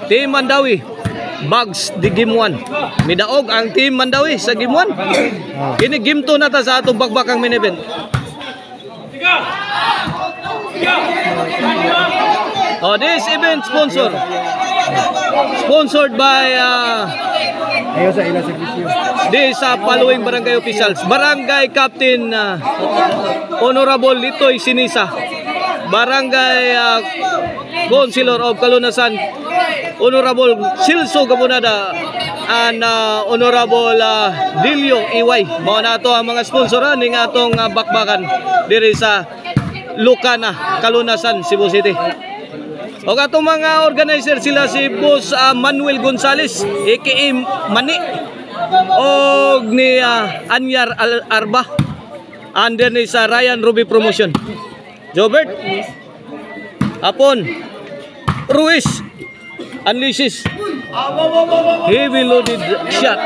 Team Mandawi bags di game 1. Midaog ang Team Mandawi sa game 1. Kini game 2 na ta sa atong bagbakang main event. Oh, this event sponsored by this following barangay officials. Barangay Captain Honorable Litoy Sinisa, Barangay Councilor of Kalunasan Honorable Silso Gabonada, and Honorable Dilio Iway. Mao na ato ang mga sponsoran ning atong bakbakan diri sa Lucana, Kalunasan, Cebu City. O atong mga organizer sila si Boss Manuel Gonzales aka Mani o ni Anyar Arba, under ni sa Ryan Ruby Promotion. Jobert Apon Ruiz unleashes heavy loaded shot.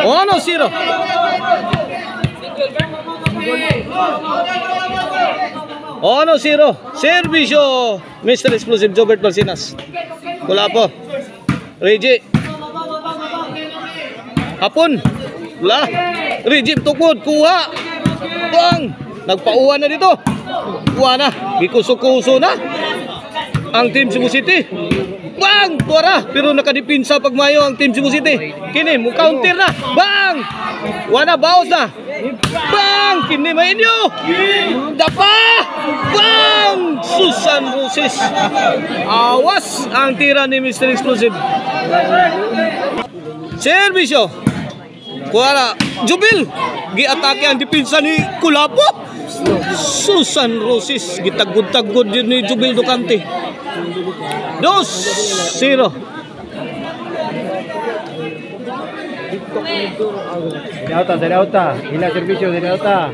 1-0. Ono zero. Servisyo Mr. Explosive Jobert Balsinas. Wala po. Reggie. Hapon. Wala. Reggie tukod. Kuha. Tuang. Nagpauwa na dito. Kuha na. Gikuso-kuso na ang Team Cebu City. Bang! Tuara. Pero nakadipinsa pagmayo ang Team Cebu City. Kini mo counter na. Bang! Wana baos na. Bang! Kini mainyo. Dapa! Bang! Susan Roses. Awas ang tira ni Mr. Explosive. Servisyo. Kuara. Jubil. Gi-atake ang dipinsa ni Kulapo. Susan Roses. Gitagod-tagod yun ni Jubil Ducante. 2-0. Dari auta, hila servisyo dari auta.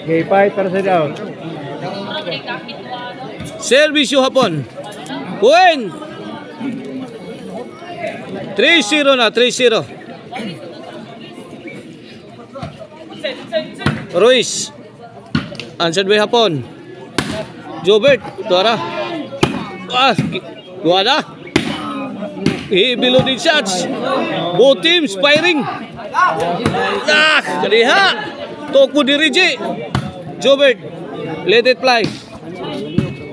Okay, fight para sa out. Servisyo hapon. Point. 3-0 na, 3-0. Ruiz. Answered by hapon. Jobert, tuara. Guada. Below the shots. Both teams firing. Kaliha. Toko di Reggie. Jobert. Let it fly.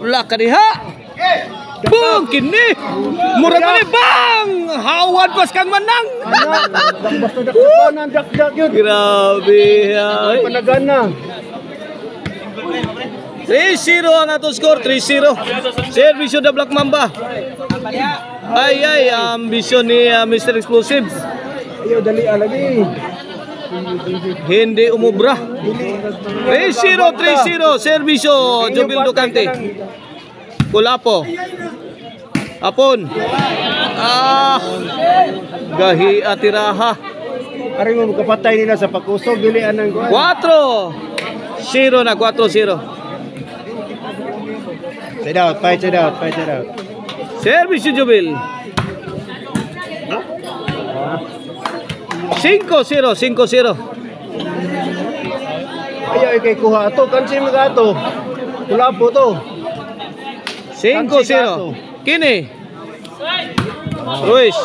Kaliha. Boom! Kini. Murag ni bang! Hawad pas kang manang. Grabe. Panagana. 3-0 ang atong score, 3-0. Servisyo da Black Mamba. Ay, ambisyon ni Mr. Explosive. Ayaw dali lagi. Hindi umubra. 3-0, 3-0. Servisyo Jubil Ducante. Kulapo. Apon. Gahi atiraha. Ari mo kapatay nila sa pakusog dili anang 4-0 na, 4-0. Side out, fight it out. Servisyo Jubil. 5-0, 5-0. Ayaw ikay kuha ato, kansi mga ato. Kulapo to. 5-0. Kini. Ruiz.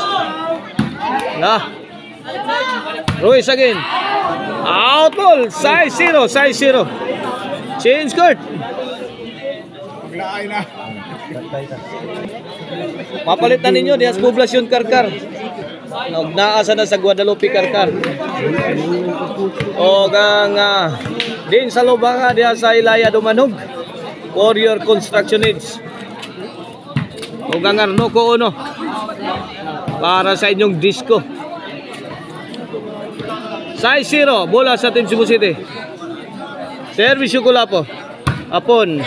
Ruiz again. Out ball. 6-0, 6-0. Change court. Mapalitan ninyo diha sa Poblacion Karkar. Nagnaasa na sa Guadalupe Karkar. O gang din sa lubanga diha sa Ilaya Dumanog. Warrior Construction Aids. O gang Arno ko uno. Para sa inyong disco. 6-0 bola sa Team Cebu City. Servisyo Kulapo. Apon.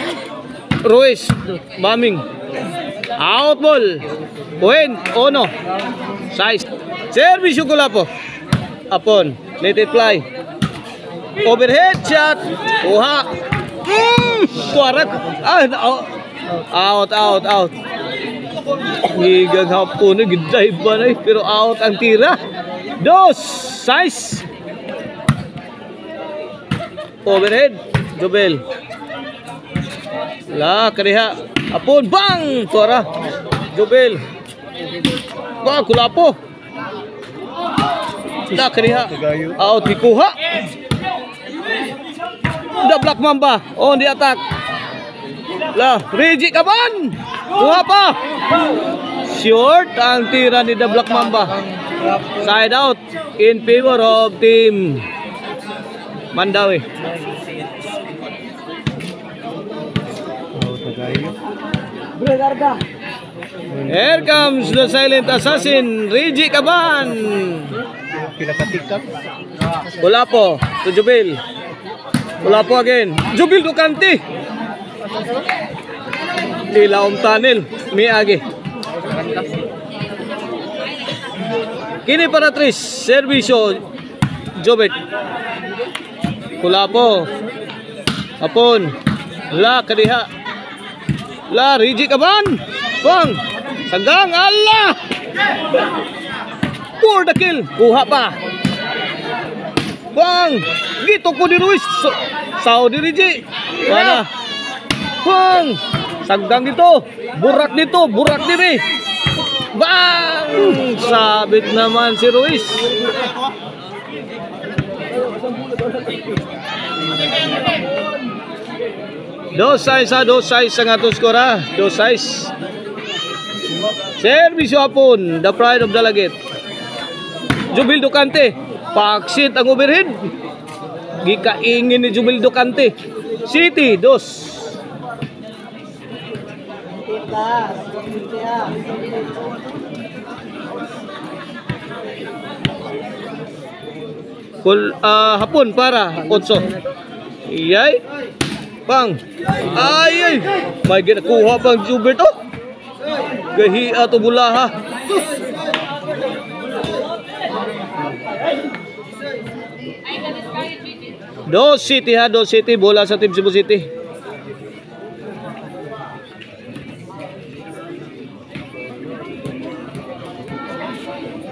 Ruiz, bombing. Out ball. Point, ono. Size. Servisyo Kulapo. Apon. Let it fly. Overhead shot. Kuha. Tuarat. Out. Higang hapon. Gidive ba na pero out ang tira. 2-6. Overhead. Jobel. La kadiha. Apon bang tuara. Jubil. Ba kulapo. La kadiha. Out dikuha. The Black Mamba on the attack. La Reggie Kaban. Kuha pa. Short ang tira ni The Black Mamba. Side out in favor of team Mandawi. Here comes the silent assassin, Reggie Kaban. Wala po to Jubil. Wala po again. Jubil Ducante. Ilaom tunnel. Miage. Kini para Tris. Servisyo. Jobet. Wala po. Apon. La kadiha. La Reggie Kaban. Bang. Sanggang. Allah. For the kill. Kuha pa. Bang. Gito ko di Ruiz. Saudi Reggie. Mana. Bang. Sanggang dito. Burak dito. Burak diri. Bang. Sabit naman si Ruiz. Dos size ang atong skora. Dos size. Servisyo hapon. The pride of Dalaget. Jubil Ducante. Paksit ang overhead. Gikaingin ni Jubil Ducante. City, dos. Hapon para 8. Iyay. Bang. Ay. May ginakuha pang Jubil to. Gahi ato bulaha. Dos City ha, Dos City bola sa Team Cebu City.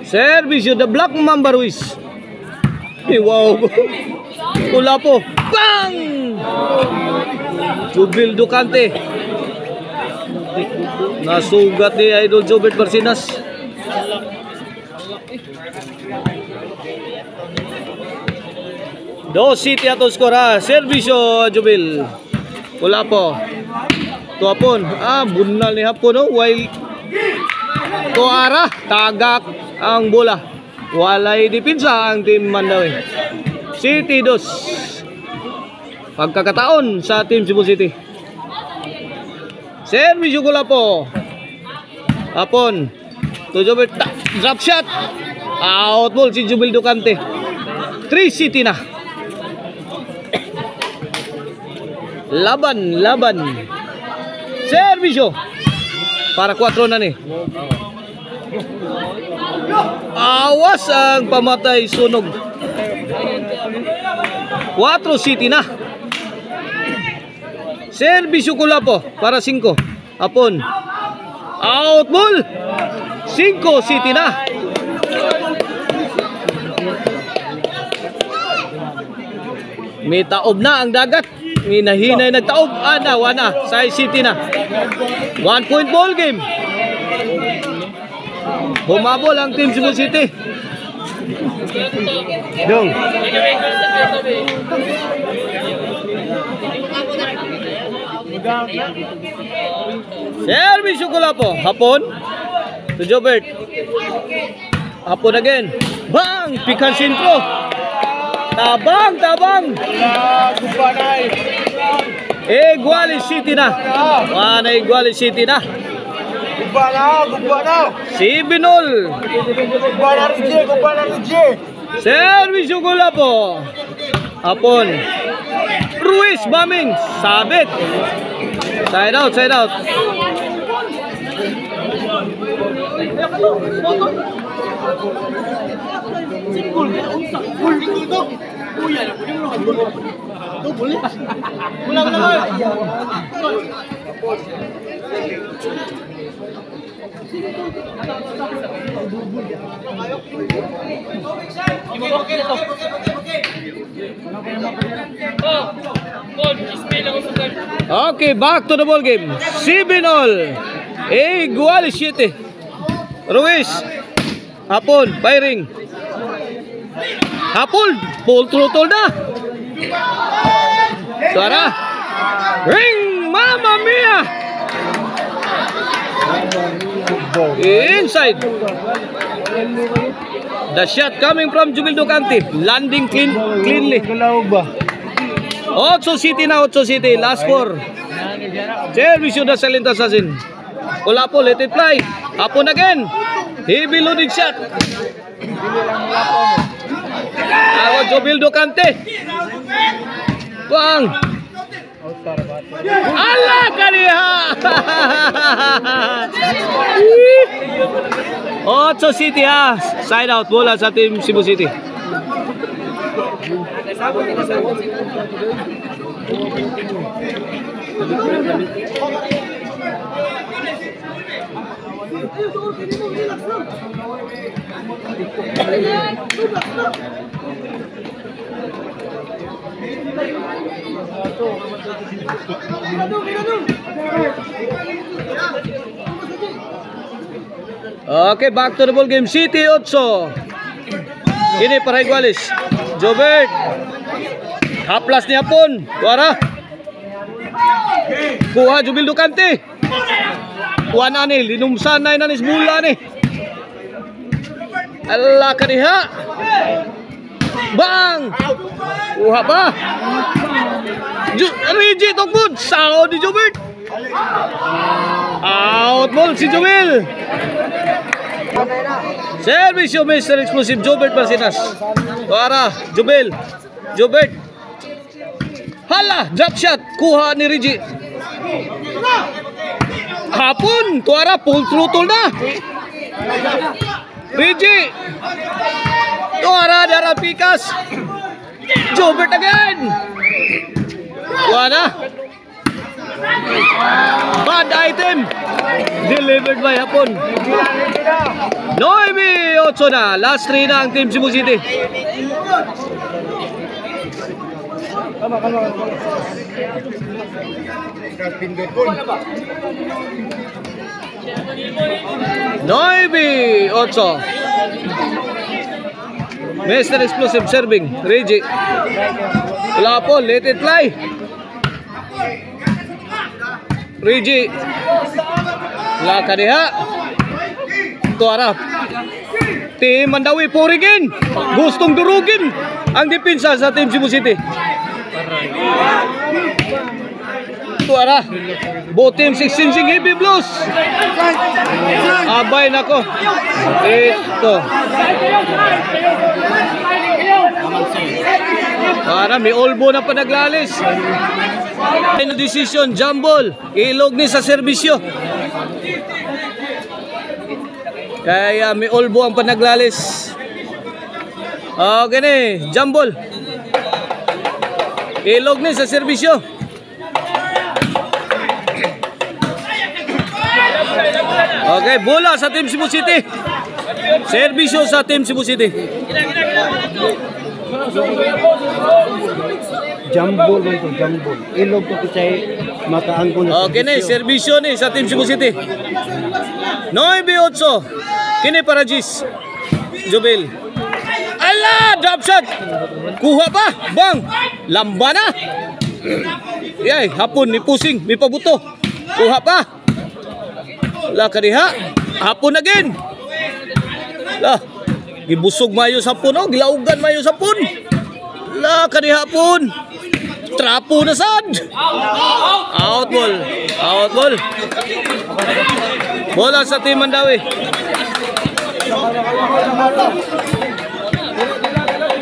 Servisyo The Black Mamba Ruiz. Wow. Pula po. Bang! Jubil Ducante. Nasugat ni Idol Jobert Barsinas. Dos City atong skora. Servisyo Jubil. Wala po. Tuapon. Bunal ni hapon no. While Tuara tagak ang bola. Walay dipinsa ang team Mandawi. City dos. Pagkakataon sa team Cebu City. Servisyo ko po. Hapon. To Jobert. Drop shot. Out ball si Jubil Ducante. 3 City na. Laban. Servisyo. Para 4 na ni. Awas ang pamatay sunog. 4 City na. Servisyo ko po para 5. Hapon. Out ball. 5 City na. May taob na ang dagat. May nahinay nagtaob. Wana. Sa City na. 1 point ball game. Humabol ang team Cebu City. Dong. Servisyo ko po. Hapon. To Jobert. Hapon again. Bang! Pikan sintro. Tabang. Igualis City na. Mana Igualis City na. Gubana. Si Binol. Gubana Rije. Servisyo ko po. Hapon. Ruiz bombing. Sabit. Side out. Okay, back to the ball game. 7-all. Igual 7. Ruiz. Hapon, firing. Hapon, full throttle na. Suara. Ring, Mamma Mia. Inside. The shot coming from Jubil Ducante. Landing cleanly. 8 City na, 8 City. Last 4. Service na Silent Assassin. Wala po, let it fly. Hapon again. Heavy loaded shot. Ako Jubil Ducante. Bang. Allah kariha. 8 City ha. Side out bola sa team Cebu City. Okay, back to the ball game. City 8. Ini para igualis. Jobert. Haplas ni Hapon. Tuara. Kuha Jubil Ducante. Kuha na ni. Linumsan na ni mula ni. Allah kaniha. Bang. Kuha pa. Rigi Tokbud. Sao di Jobert. Out ball si Jubil. Service yung Mr. Explosive Jobert Marcinas. Para Jubil. Jobert. Hala, drop shot. Kuha ni Rigi. Hapon, Tuara full throttle na. Rigi. Tuara darah pikas. Jobert again. Kuha na. Bad item. Delivered by Hapon. 9-8 na. Last 3 na ang team Cebu City. Noibi 8. Mr. Explosive serving. Rigi. Wala po. Let it fly. Rigi. Wala ka diha. Tuara. Team Mandawi purigin. Gustong durugin ang depensa sa team Cebu City. Tuara. Both team 16 heavy blues. Abay nako. Ito. Para may olbo na pa naglalis. Final decision, jumble. Ilog ni sa serbisyo. Kaya may olbo ang panaglalis. Okay ni, jumble. Ilog ni sa serbisyo. Okay, bola sa team Cebu City. Serbisyo sa team Cebu City. Jambol itu jambol. Ilog to kicay makaangkon. Okay ni, serbisyo ni sa team Cebu City. 9-8. Kini para Gis. Jubil. Ala, drop shot. Kuha pa, bang. Lamba na. Yay, Hapon ni pusing, may pabuto. Kuha pa. La kadiha. Hapon again. La, gibusog mayo sa Hapon, oh, gilaugan mayo sa Hapon. La kadiha Hapon. Trapo na sad. Out ball. Out ball. Bola sa team Mandawi.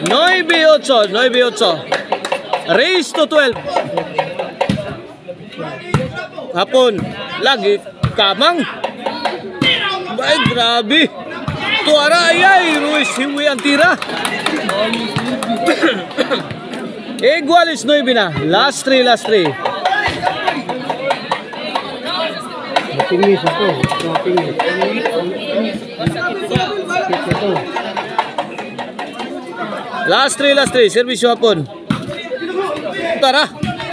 9-8. 9-8. Race to 12. Hapon. Lagi kamang. Ay, grabe. Tuara ayay. Ruiz hiwi ang tira. Igualis 9 na. Last 3, last 3. Matingis ako. Matingis. Ito. Last 3. Servisyo hapon. Tara.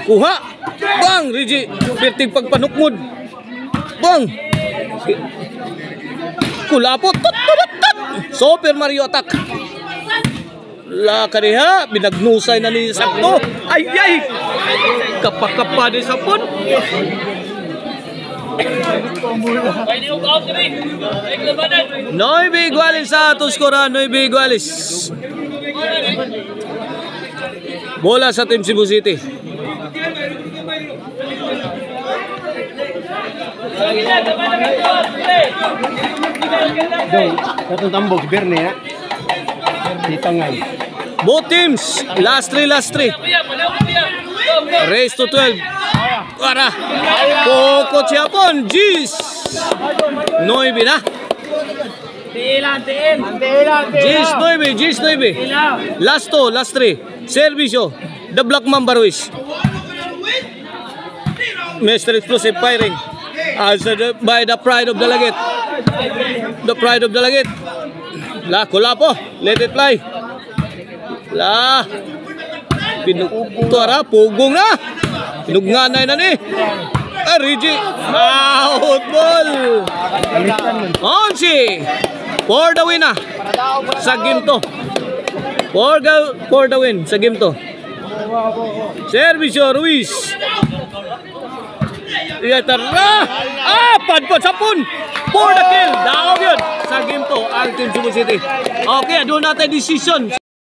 Kuha. Bang! Rigi. Perting pagpanukmod. Bang! Kulapot. Super Mario attack. La kaniha. Binagnusay na ni Sakto. Ay! Kapakapa ni Sapon. Noy iguales sa atos kora. Noy iguales. Bola sa Team Cebu City. Katong tambok, Berne ya. Ditangay. Both teams, last 3. Race to 12. Para. Poco Chiapon, Gis. 9 na. Gis 9. Last 3. Servisyo. The Black Mamba Ruiz. Mr. Explosive firing. By the pride of Dalaget. The pride of Dalaget. La, kulapo. Let it fly. La. Tuara, pugong na. Pinugnganay na ni. Rigi. Out ball. Onsi. For the win na. Sa game to. For the win sa game to. Servisyo Ruiz. Tara. Padpad Sapon. For the kill. Daaw yun. Sa game to. Ang Team Cebu City. Okay, doon natin decision.